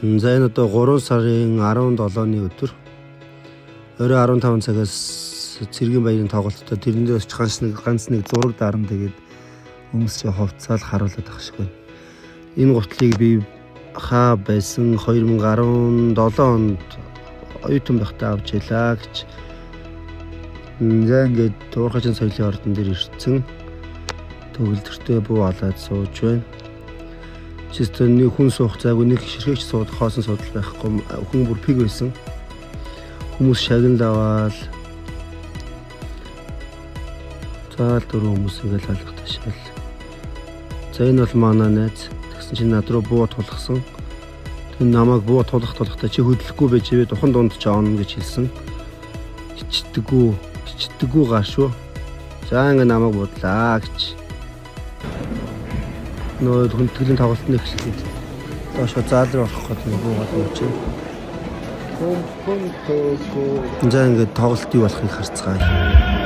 За энэ одоо 3 сарын 17-ны өдөр орой 15 цагаас цэргийн баярын тоглолтод тэрэндээ ганц нэг зураг дарам тэгээд хүмүүсээ ховцаал харуулдаг шиг байна. Энэ гутлыг би хаа байсан 2017 онд оюутан байхдаа авч ялаа гэж. За ингээд Туурхажин соёлын ордон дээр ирсэн. Төгөлдөртөө буу алаад сууж байна. Чистэ нэг хүн суух зайгүй, нэг ширхэгч суудах хоосон судал байхгүй, хүн бүр пиг байсан. Хүмүүс шагнал аваад заал дөрөв хүмүүс ингээл алгаташаал. За энэ бол манай найз. Тэгсэн чинь над руу буу тулгсан. Тэр намайг буу тулгахдаа чи хөдлөхгүй байж ивэ духан дунд ч аавна гэж хэлсэн. Хичдэггүй гашуу. За ингээ намайг бодлаа гэж. Нөө хүндэтгэлийн тоглолтны эхлэлд доошо заал руу орох гэдэг нэг буугаад явчихсан. За ингээд тоглолтыг болохыг харцгаая.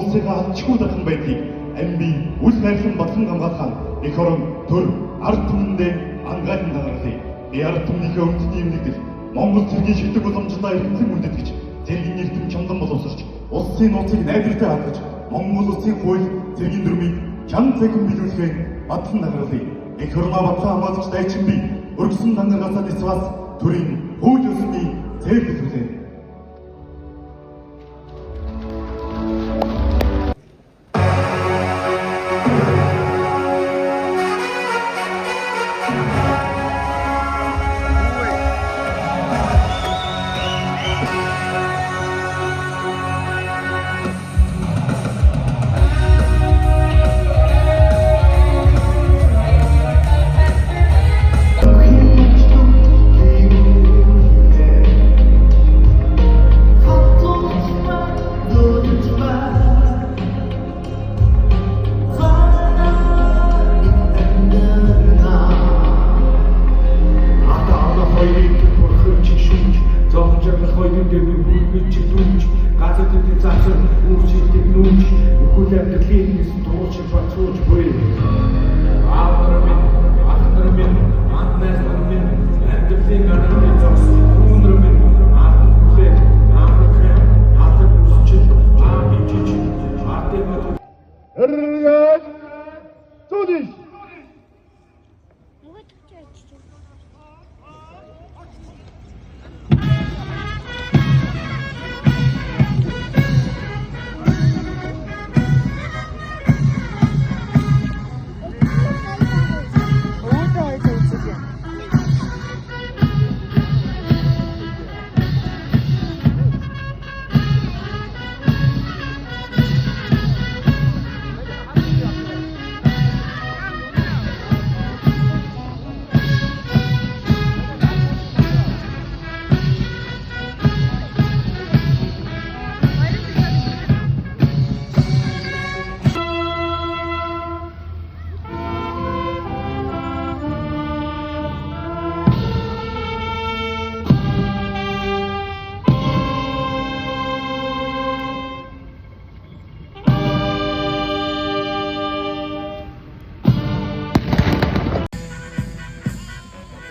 улсыгаа ачгүй дархан байдгийг амби үл найрсан батлан хамгаалах эх орон төр ард түмэндээ ангайлан дагаарлаа. Би ард түмнийхээ өмчний нэгдэл Монгол цэргийн шидэг уламжлалаа эрхлэн үндэтгэж цэргийн эрдэм чамдан боловсрч улсын нууцыг найдвартай хадгаж Монгол улсын хууль цэргийн дүрмийг чам цэгэн биелүүлэхээр батлан дагаарлаа. Эх орноо батлан хамгаалагч дайчин би өргөсөн дангаргасаа нисвас төрийн хууль ёсны цэвэр хэлүүлээ.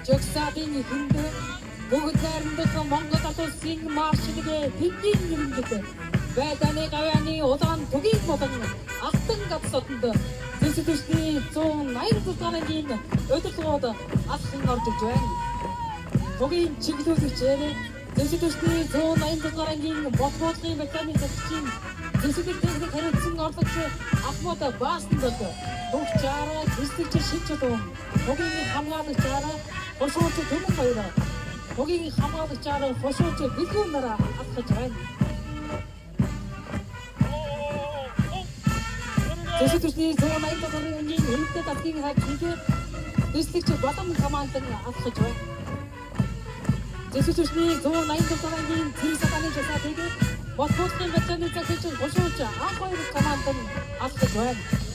Жагсаадын хүнд бүгд найрамдах Монгол улсын маршалගේ тэдний нэрндэт байданы гавьяаны улаан түгийн болон алтан гавсотонд дэсдүсний 180 дугааргийн өдөрлгөөд алхан орж байна. Түгийн чиглүүлэгчээр дэсдүсний 180 дугааргийн бодлогын механизмын дэсдүсний техник хариуцсан орлогч Ахмад Баасандад төгчаараа дэсдүсч шийдчихсэн. Түгийн хамгаалагчаараа Хошууч төмөн баяр. Хогийн хамгаалагчаар хошууч бэлгүүн нараа алхаж байна. Дэсдүсний 180 дугааргийн үнэтэй татгийн хажууд дэсдүсч батам командын алхаж байна. Дэсдүсний 180 дугааргийн цэцаны жасаатыг бодлогын механизмын хошууч А2 командын алхаж байна.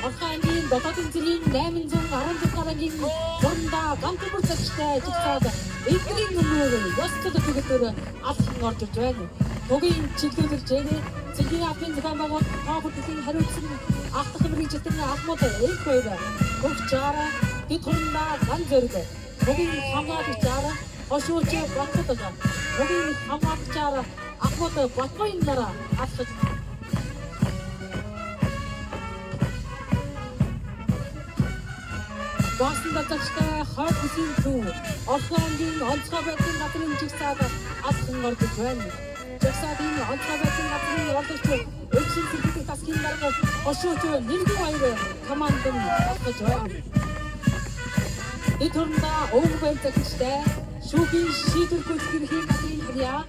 Орхайгийн дотоодын зэргийн 810 дугааргийн зурндаа ганцхан цагтай жигсаад эдгэрийн өмнөөр ёстод төгөлдөр алхан орж ирж байна. Хогийн чиглүүлэгчээр цэгийн апын зохион байгуулалт тоопортын хариуцсан ах дахь мэргэжилтэн Ахмад Эх баяр. Хөгчаараа дэд хундаа ган зэрэг. Хогийн хамгаалагчаар хошууч Батбат. Хогийн хамгаалагчаар Ахмад Батбайн нараа алхаж Баасанд цагтай хойд бүсийн төв Орхонгийн онцгой байдлын газрын жигсаад алхан орж байна. Жигсаадын онцгой байдлын газрын орлогч Өчсөн цэцгийн тасгийн дарга хошууч нэргүй баяр командын алхаж байна. Эдгэрнда өвг байцаагчтай шүүхийн шийдвэр гүйцэтгэхийн газрын хаяа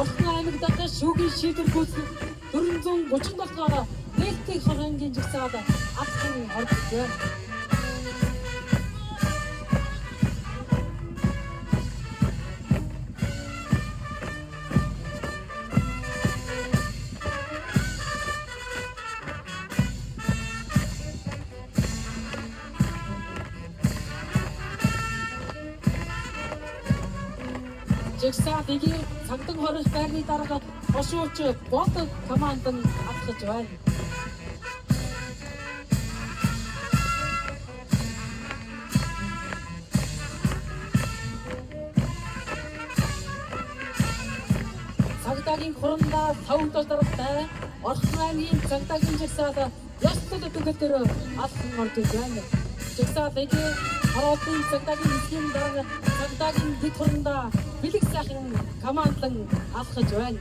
Орхон аймаг дахь шүүхийн шийдвэр гүйцэтгэх 430 доллараар нээлттэй хоронгийн жигсаад алхан орж байна. Жигсаал эгийн цагдаа хорих байрны дарга хошууч бод команд нь алхаж байна. Цагдаагийн хурандаа 5 даргатай орхмайны цагдаагийн жигсаал ястад төгөлдөр алхан орж байна. Жигсаал эгийн харуудын цагдаагийн эсгийн дарга цагдаагийн дэд хурандаа бэлэг сайхан командлан алхаж байна.